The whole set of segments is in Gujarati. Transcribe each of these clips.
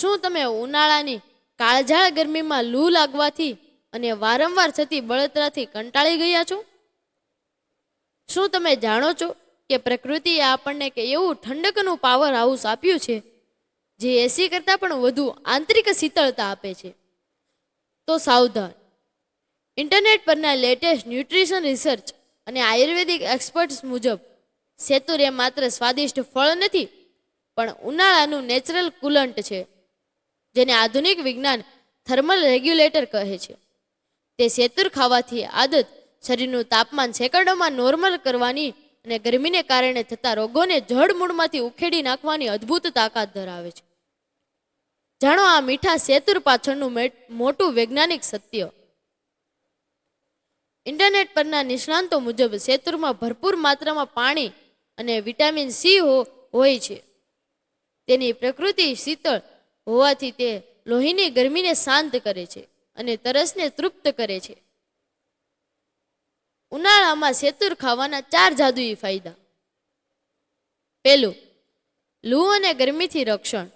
શું તમે ઉનાળાની કાળઝાળ ગરમીમાં લૂ લાગવાથી અને વારંવાર થતી બળતરાથી કંટાળી ગયા છો? શું તમે જાણો છો કે પ્રકૃતિએ આપણને કે એવું ઠંડકનું પાવર હાઉસ આપ્યું છે જે એસી કરતાં પણ વધુ આંતરિક શીતળતા આપે છે? તો સાવધાન, ઇન્ટરનેટ પરના લેટેસ્ટ ન્યુટ્રિશન રિસર્ચ અને આયુર્વેદિક એક્સપર્ટ્સ મુજબ સેતુર એ માત્ર સ્વાદિષ્ટ ફળ નથી, પણ ઉનાળાનું નેચરલ કુલન્ટ છે, જેને આધુનિક વિજ્ઞાન થર્મલ રેગ્યુલેટર કહે છે. તે સેતુર ખાવાથી આદત શરીરનું તાપમાન સેકન્ડોમાં નોર્મલ કરવાની અને ગરમીને કારણે થતા રોગોને જડ મૂળમાંથી ઉખેડી નાખવાની અદ્ભુત તાકાત ધરાવે છે. જાણો આ મીઠા સેતુર પાછળનું મોટું વૈજ્ઞાનિક સત્ય. ઇન્ટરનેટ પરના નિષ્ણાંતો મુજબ સેતુરમાં ભરપૂર માત્રામાં પાણી અને વિટામિન સી હોય છે. તેની પ્રકૃતિ શીતળ હોવાથી તે લોહીની ગરમીને શાંત કરે છે અને તરસને તૃપ્ત કરે છે. ઉનાળામાં સેતુર ખાવાના 4 જાદુઈ ફાયદા. પહેલું, લૂ અને ગરમીથી રક્ષણ.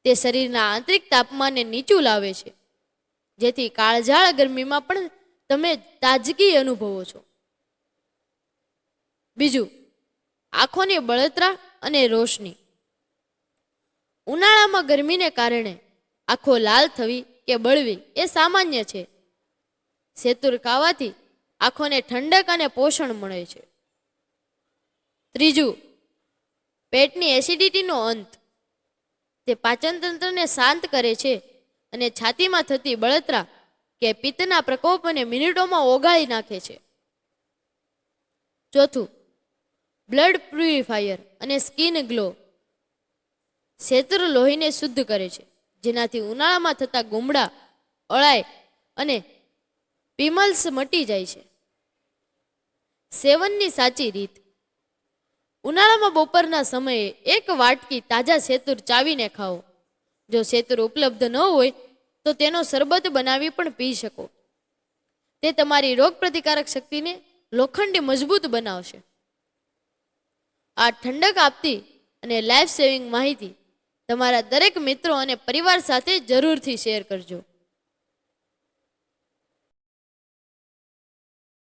તે શરીરના આંતરિક તાપમાનને નીચું લાવે છે, જેથી કાળઝાળ ગરમીમાં પણ તમે તાજગી અનુભવો છો. બીજું, આંખોની બળતરા અને રોશની. ઉનાળામાં ગરમીને કારણે આંખો લાલ થવી કે બળવી એ સામાન્ય છે. સેતુર ખાવાથી આંખોને ઠંડક અને પોષણ મળે છે. ત્રીજું, પેટની એસિડિટીનો અંત. તે પાચન તંત્રને શાંત કરે છે અને છાતીમાં થતી બળતરા કે પિત્તના પ્રકોપને મિનિટોમાં ઓગાળી નાખે છે. ચોથું, બ્લડ પ્યુરિફાયર અને સ્કિન ગ્લો. સેતુર લોહીને શુદ્ધ કરે છે, જેનાથી ઉનાળામાં થતા ગુમડા, અળાઈ અને પિમ્પલ્સ મટી જાય છે. સેવનની સાચી રીત. ઉનાળામાં બપોરના સમયે 1 વાટકી તાજા સેતુર ચાવીને ખાઓ. જો સેતુર ઉપલબ્ધ ન હોય તો તેનો શરબત બનાવી પણ પી શકો. તે તમારી રોગપ્રતિકારક શક્તિને લોખંડી મજબૂત બનાવશે. આ ઠંડક આપતી અને લાઈફ સેવિંગ માહિતી તમારા દરેક મિત્રો અને પરિવાર સાથે જરૂરથી શેર કરજો.